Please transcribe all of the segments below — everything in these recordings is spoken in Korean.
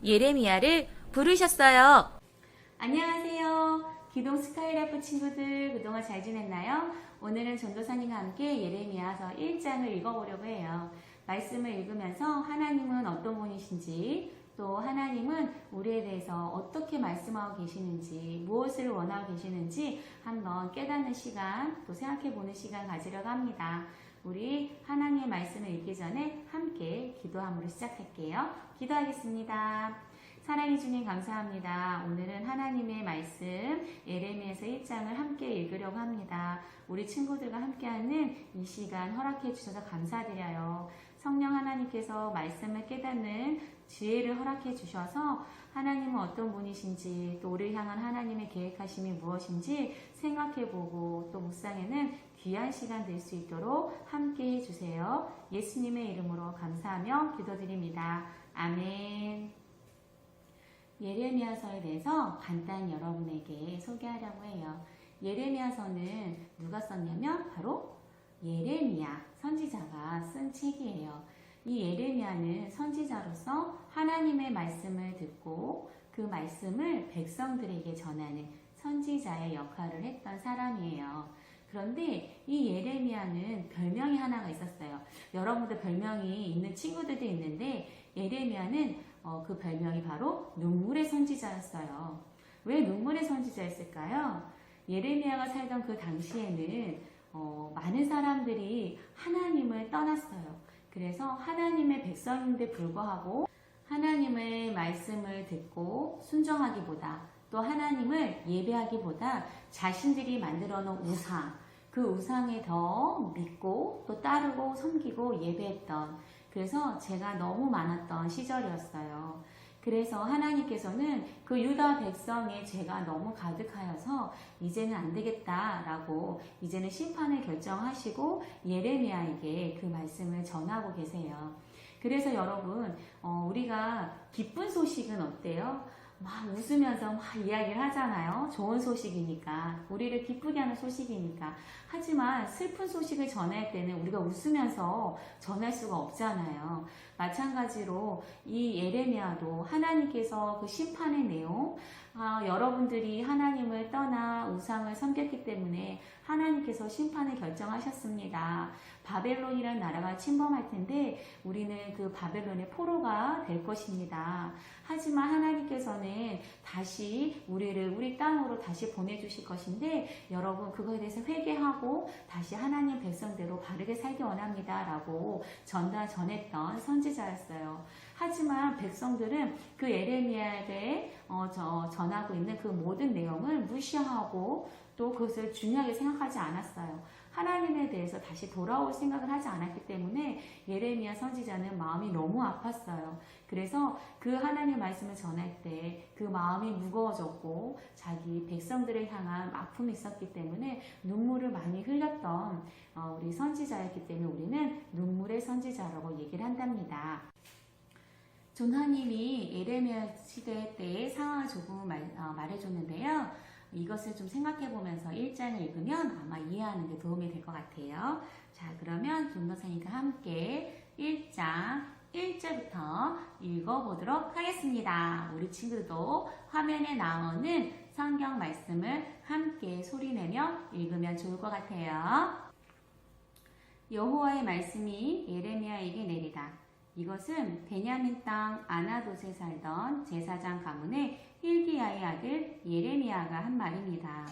예레미야를 부르셨어요. 안녕하세요. 기동 스카이라이프 친구들, 그동안 잘 지냈나요? 오늘은 전도사님과 함께 예레미야서 1장을 읽어보려고 해요. 말씀을 읽으면서 하나님은 어떤 분이신지, 또 하나님은 우리에 대해서 어떻게 말씀하고 계시는지, 무엇을 원하고 계시는지 한번 깨닫는 시간, 또 생각해보는 시간 가지려고 합니다. 우리 하나님의 말씀을 읽기 전에 함께 기도함으로 시작할게요. 기도하겠습니다. 사랑해 주님 감사합니다. 오늘은 하나님의 말씀 예레미야서 1장을 함께 읽으려고 합니다. 우리 친구들과 함께하는 이 시간 허락해 주셔서 감사드려요. 성령 하나님께서 말씀을 깨닫는 지혜를 허락해 주셔서 하나님은 어떤 분이신지, 또 우리를 향한 하나님의 계획하심이 무엇인지 생각해보고, 또 묵상에는 귀한 시간 될 수 있도록 함께 해주세요. 예수님의 이름으로 감사하며 기도드립니다. 아멘. 예레미야서에 대해서 간단히 여러분에게 소개하려고 해요. 예레미야서는 누가 썼냐면 바로 예레미야 선지자가 쓴 책이에요. 이 예레미야는 선지자로서 하나님의 말씀을 듣고 그 말씀을 백성들에게 전하는 선지자의 역할을 했던 사람이에요. 그런데 이 예레미야는 별명이 하나가 있었어요. 여러분들 별명이 있는 친구들도 있는데 예레미야는 그 별명이 바로 눈물의 선지자였어요. 왜 눈물의 선지자였을까요? 예레미야가 살던 그 당시에는 많은 사람들이 하나님을 떠났어요. 그래서 하나님의 백성인데 불구하고 하나님의 말씀을 듣고 순종하기보다, 또 하나님을 예배하기보다 자신들이 만들어 놓은 우상, 그 우상에 더 믿고 또 따르고 섬기고 예배했던, 그래서 죄가 너무 많았던 시절이었어요. 그래서 하나님께서는 그 유다 백성의 죄가 너무 가득하여서 이제는 안 되겠다라고 이제는 심판을 결정하시고 예레미야에게 그 말씀을 전하고 계세요. 그래서 여러분, 우리가 기쁜 소식은 어때요? 막 웃으면서 막 이야기를 하잖아요. 좋은 소식이니까, 우리를 기쁘게 하는 소식이니까. 하지만 슬픈 소식을 전할 때는 우리가 웃으면서 전할 수가 없잖아요. 마찬가지로 이 예레미야도 하나님께서 그 심판의 내용, 여러분들이 하나님을 떠나 우상을 섬겼기 때문에 하나님께서 심판을 결정하셨습니다. 바벨론이라는 나라가 침범할 텐데 우리는 그 바벨론의 포로가 될 것입니다. 하지만 하나님께서는 다시 우리를 우리 땅으로 다시 보내주실 것인데, 여러분 그거에 대해서 회개하고 다시 하나님 백성대로 바르게 살기 원합니다 라고 전했던 선지자였어요. 하지만 백성들은 그 예레미야에게 전하고 있는 그 모든 내용을 무시하고 또 그것을 중요하게 생각하지 않았어요. 하나님에 대해서 다시 돌아올 생각을 하지 않았기 때문에 예레미야 선지자는 마음이 너무 아팠어요. 그래서 그 하나님의 말씀을 전할 때 그 마음이 무거워졌고 자기 백성들을 향한 아픔이 있었기 때문에 눈물을 많이 흘렸던 우리 선지자였기 때문에 우리는 눈물의 선지자라고 얘기를 한답니다. 존하님이 예레미야 시대 때의 상황을 조금 말해줬는데요. 이것을 좀 생각해보면서 1장을 읽으면 아마 이해하는 데 도움이 될 것 같아요. 자, 그러면 존도사님과 함께 1장 1절부터 읽어보도록 하겠습니다. 우리 친구도 화면에 나오는 성경 말씀을 함께 소리내며 읽으면 좋을 것 같아요. 여호와의 말씀이 예레미야에게 내리다. 이것은 베냐민 땅 아나돗에 살던 제사장 가문의 힐기야의 아들 예레미야가 한 말입니다.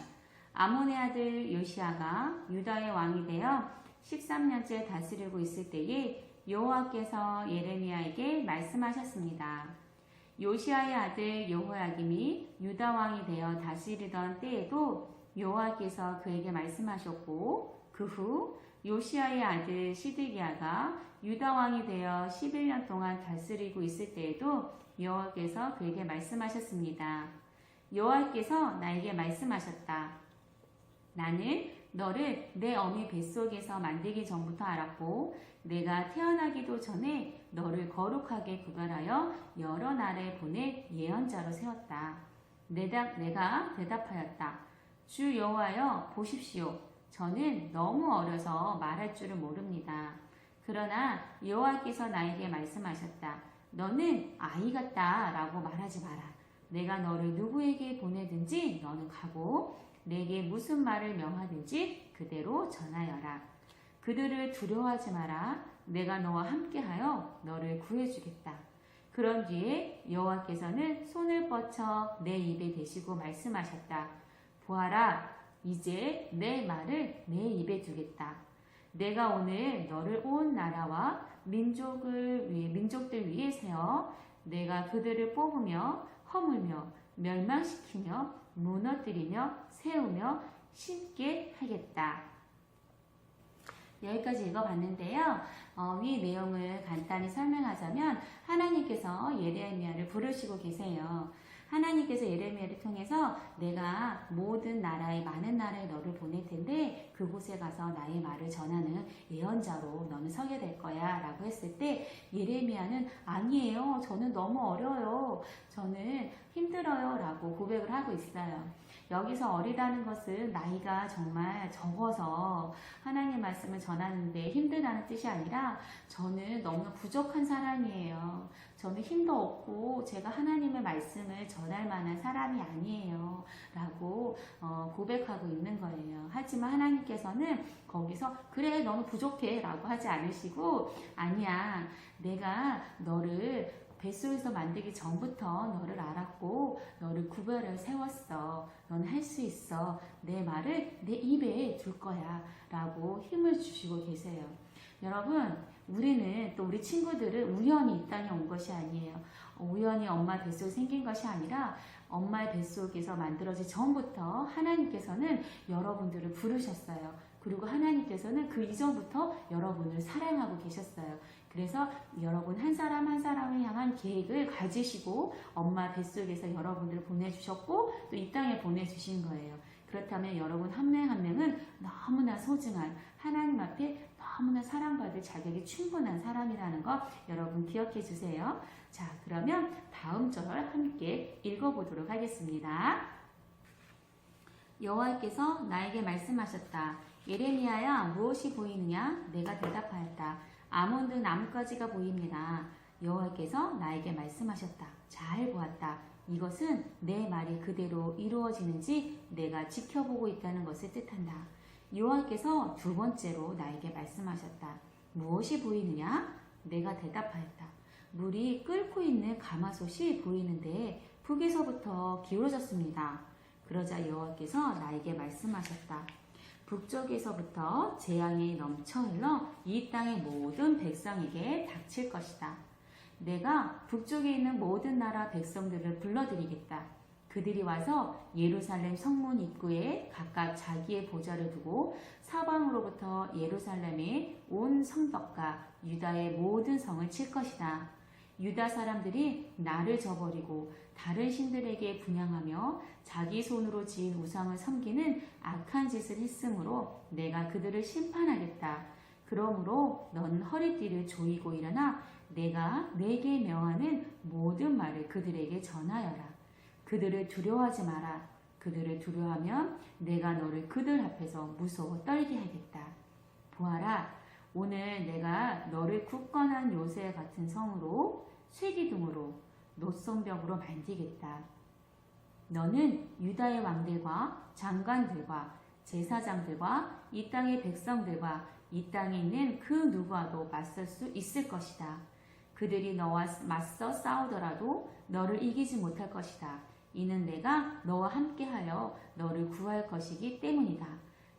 아몬의 아들 요시야가 유다의 왕이 되어 13년째 다스리고 있을 때에 여호와께서 예레미야에게 말씀하셨습니다. 요시야의 아들 여호야김이 유다 왕이 되어 다스리던 때에도 여호와께서 그에게 말씀하셨고, 그 후 요시야의 아들 시드기야가 유다 왕이 되어 11년 동안 다스리고 있을 때에도 여호와께서 그에게 말씀하셨습니다. 여호와께서 나에게 말씀하셨다. 나는 너를 내 어미 뱃속에서 만들기 전부터 알았고 내가 태어나기도 전에 너를 거룩하게 구별하여 여러 나라에 보낼 예언자로 세웠다. 내가 대답하였다. 주 여호와여 보십시오. 저는 너무 어려서 말할 줄을 모릅니다. 그러나 여호와께서 나에게 말씀하셨다. 너는 아이 같다 라고 말하지 마라. 내가 너를 누구에게 보내든지 너는 가고 내게 무슨 말을 명하든지 그대로 전하여라. 그들을 두려워하지 마라. 내가 너와 함께하여 너를 구해주겠다. 그런 뒤에 여호와께서는 손을 뻗쳐 내 입에 대시고 말씀하셨다. 보아라, 이제 내 말을 내 입에 두겠다. 내가 오늘 너를 온 나라와 민족들 위에 세워 내가 그들을 뽑으며 허물며 멸망시키며 무너뜨리며 세우며 심게 하겠다. 여기까지 읽어봤는데요. 위 내용을 간단히 설명하자면 하나님께서 예레미야를 부르시고 계세요. 하나님께서 예레미야를 통해서 내가 모든 나라에 많은 나라에 너를 보낼 텐데 그곳에 가서 나의 말을 전하는 예언자로 너는 서게 될 거야 라고 했을 때 예레미야는 아니에요. 저는 너무 어려요. 저는 힘들어요 라고 고백을 하고 있어요. 여기서 어리다는 것은 나이가 정말 적어서 하나님 말씀을 전하는데 힘들다는 뜻이 아니라 저는 너무나 부족한 사람이에요. 저는 힘도 없고 제가 하나님의 말씀을 전할 만한 사람이 아니에요. 라고 고백하고 있는 거예요. 하지만 하나님께서는 거기서 그래 너는 부족해 라고 하지 않으시고 아니야 내가 너를 뱃속에서 만들기 전부터 너를 알았고 너를 구별해 세웠어. 넌 할 수 있어. 내 말을 내 입에 둘 거야. 라고 힘을 주시고 계세요. 여러분 우리는 또 우리 친구들은 우연히 이 땅에 온 것이 아니에요. 우연히 엄마 뱃속에 생긴 것이 아니라 엄마의 뱃속에서 만들어진 전부터 하나님께서는 여러분들을 부르셨어요. 그리고 하나님께서는 그 이전부터 여러분을 사랑하고 계셨어요. 그래서 여러분 한 사람 한 사람을 향한 계획을 가지시고 엄마 뱃속에서 여러분들을 보내주셨고 또 이 땅에 보내주신 거예요. 그렇다면 여러분 한 명 한 명은 너무나 소중한 하나님 앞에 너무나 사랑받을 자격이 충분한 사람이라는 거 여러분 기억해 주세요. 자, 그러면 다음 절 함께 읽어보도록 하겠습니다. 여호와께서 나에게 말씀하셨다. 예레미야야 무엇이 보이느냐? 내가 대답하였다. 아몬드 나뭇가지가 보입니다. 여호와께서 나에게 말씀하셨다. 잘 보았다. 이것은 내 말이 그대로 이루어지는지 내가 지켜보고 있다는 것을 뜻한다. 여호와께서 두 번째로 나에게 말씀하셨다. 무엇이 보이느냐? 내가 대답하였다. 물이 끓고 있는 가마솥이 보이는데 북에서부터 기울어졌습니다. 그러자 여호와께서 나에게 말씀하셨다. 북쪽에서부터 재앙이 넘쳐 흘러 이 땅의 모든 백성에게 닥칠 것이다. 내가 북쪽에 있는 모든 나라 백성들을 불러들이겠다. 그들이 와서 예루살렘 성문 입구에 각각 자기의 보좌를 두고 사방으로부터 예루살렘의 온 성벽과 유다의 모든 성을 칠 것이다. 유다 사람들이 나를 저버리고 다른 신들에게 분향하며 자기 손으로 지은 우상을 섬기는 악한 짓을 했으므로 내가 그들을 심판하겠다. 그러므로 넌 허리띠를 조이고 일어나 내가 내게 명하는 모든 말을 그들에게 전하여라. 그들을 두려워하지 마라. 그들을 두려워하면 내가 너를 그들 앞에서 무서워 떨게 하겠다. 보아라, 오늘 내가 너를 굳건한 요새 같은 성으로 쇠기둥으로 노성벽으로 만들겠다. 너는 유다의 왕들과 장관들과 제사장들과 이 땅의 백성들과 이 땅에 있는 그 누구와도 맞설 수 있을 것이다. 그들이 너와 맞서 싸우더라도 너를 이기지 못할 것이다. 이는 내가 너와 함께하여 너를 구할 것이기 때문이다.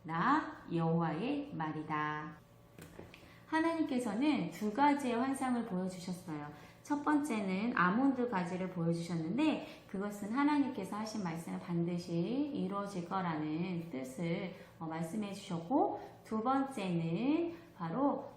나 여호와의 말이다. 하나님께서는 두 가지의 환상을 보여주셨어요. 첫 번째는 아몬드 가지를 보여주셨는데 그것은 하나님께서 하신 말씀은 반드시 이루어질 거라는 뜻을 말씀해 주셨고, 두 번째는 바로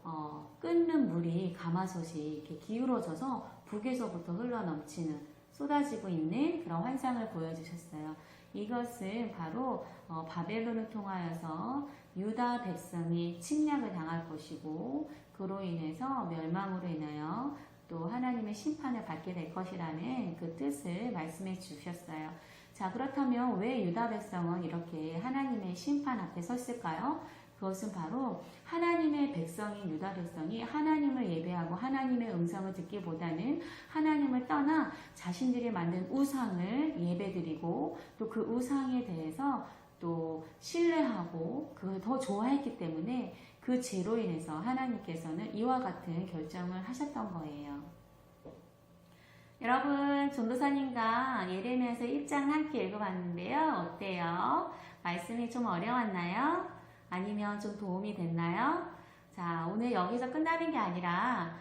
끓는 물이 가마솥이 이렇게 기울어져서 북에서부터 흘러넘치는, 쏟아지고 있는 그런 환상을 보여주셨어요. 이것은 바로 바벨론을 통하여서 유다 백성이 침략을 당할 것이고 그로 인해서 멸망으로 인하여 또 하나님의 심판을 받게 될 것이라는 그 뜻을 말씀해 주셨어요. 자, 그렇다면 왜 유다 백성은 이렇게 하나님의 심판 앞에 섰을까요? 그것은 바로 하나님의 백성인 유다 백성이 하나님을 예배하고 하나님의 음성을 듣기보다는 하나님을 떠나 자신들이 만든 우상을 예배드리고 또 그 우상에 대해서 또 신뢰하고 그걸 더 좋아했기 때문에 그 죄로 인해서 하나님께서는 이와 같은 결정을 하셨던 거예요. 여러분, 전도사님과 예레미야서 1장 함께 읽어봤는데요. 어때요? 말씀이 좀 어려웠나요? 아니면 좀 도움이 됐나요? 자, 오늘 여기서 끝나는 게 아니라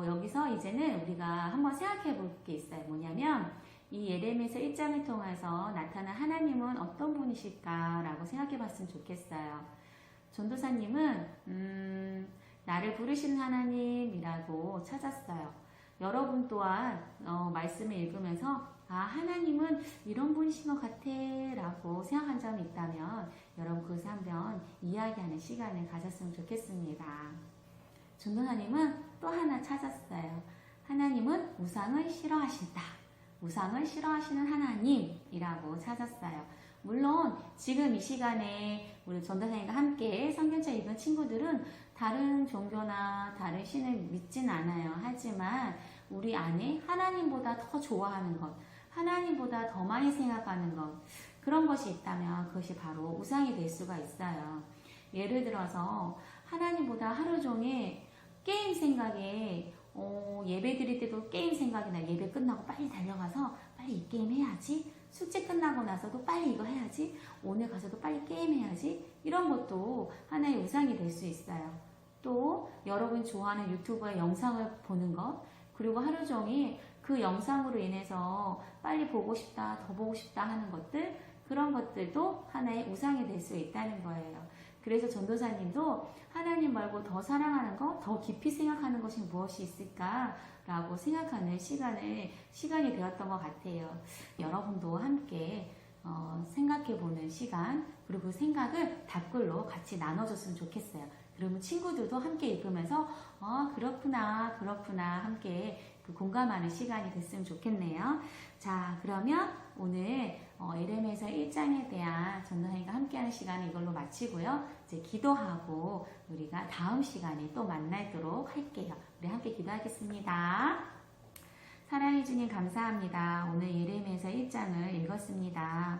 여기서 이제는 우리가 한번 생각해 볼 게 있어요. 뭐냐면 이 예레미야서 1장을 통해서 나타난 하나님은 어떤 분이실까라고 생각해 봤으면 좋겠어요. 전도사님은 나를 부르신 하나님이라고 찾았어요. 여러분 또한 말씀을 읽으면서 하나님은 이런 분이신 것 같아 라고 생각한 점이 있다면 여러분 그것을 한번 이야기하는 시간을 가졌으면 좋겠습니다. 전도사님은 또 하나 찾았어요. 하나님은 우상을 싫어하신다. 우상을 싫어하시는 하나님이라고 찾았어요. 물론 지금 이 시간에 우리 전도사님과 함께 성경책 읽은 친구들은 다른 종교나 다른 신을 믿진 않아요. 하지만 우리 안에 하나님보다 더 좋아하는 것, 하나님보다 더 많이 생각하는 것, 그런 것이 있다면 그것이 바로 우상이 될 수가 있어요. 예를 들어서 하나님보다 하루 종일 게임 생각에 예배 드릴 때도 게임 생각이 나. 예배 끝나고 빨리 달려가서 빨리 이 게임 해야지. 숙제 끝나고 나서도 빨리 이거 해야지. 오늘 가서도 빨리 게임 해야지. 이런 것도 하나의 우상이 될 수 있어요. 또 여러분 좋아하는 유튜브의 영상을 보는 것, 그리고 하루 종일 그 영상으로 인해서 빨리 보고 싶다, 더 보고 싶다 하는 것들, 그런 것들도 하나의 우상이 될 수 있다는 거예요. 그래서 전도사님도 하나님 말고 더 사랑하는 것, 더 깊이 생각하는 것이 무엇이 있을까라고 생각하는 시간이 되었던 것 같아요. 여러분도 함께 생각해보는 시간, 그리고 그 생각을 댓글로 같이 나눠줬으면 좋겠어요. 그러면 친구들도 함께 읽으면서 그렇구나 함께 그 공감하는 시간이 됐으면 좋겠네요. 자, 그러면 오늘 예레미야서 1장에 대한 전도사님과 함께하는 시간은 이걸로 마치고요. 이제 기도하고 우리가 다음 시간에 또 만나도록 할게요. 우리 함께 기도하겠습니다. 사랑해 주님 감사합니다. 오늘 예레미야서 1장을 읽었습니다.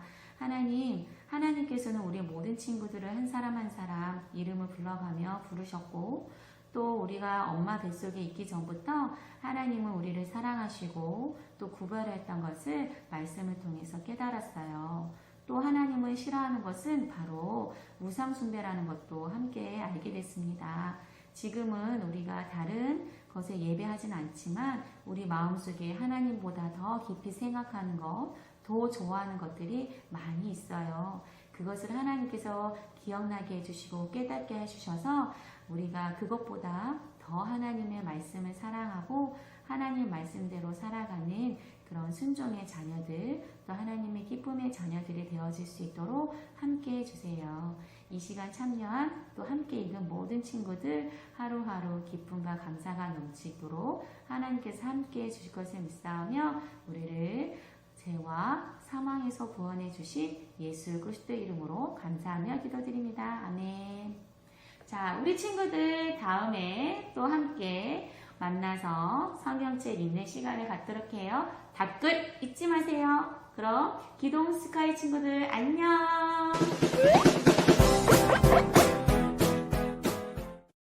하나님께서는 우리 모든 친구들을 한 사람 한 사람 이름을 불러가며 부르셨고 또 우리가 엄마 뱃속에 있기 전부터 하나님은 우리를 사랑하시고 또 구별했던 것을 말씀을 통해서 깨달았어요. 또 하나님을 싫어하는 것은 바로 우상 숭배라는 것도 함께 알게 됐습니다. 지금은 우리가 다른 것에 예배하진 않지만 우리 마음속에 하나님보다 더 깊이 생각하는 것, 더 좋아하는 것들이 많이 있어요. 그것을 하나님께서 기억나게 해주시고 깨닫게 해주셔서 우리가 그것보다 더 하나님의 말씀을 사랑하고 하나님 말씀대로 살아가는 그런 순종의 자녀들, 또 하나님의 기쁨의 자녀들이 되어질 수 있도록 함께 해주세요. 이 시간 참여한 또 함께 읽은 모든 친구들 하루하루 기쁨과 감사가 넘치도록 하나님께서 함께 해주실 것을 믿사오며 우리를 죄와 사망에서 구원해 주신 예수 그리스도의 이름으로 감사하며 기도드립니다. 아멘. 자, 우리 친구들 다음에 또 함께 만나서 성경책 읽는 시간을 갖도록 해요. 댓글 잊지 마세요. 그럼 기동 스카이 친구들 안녕.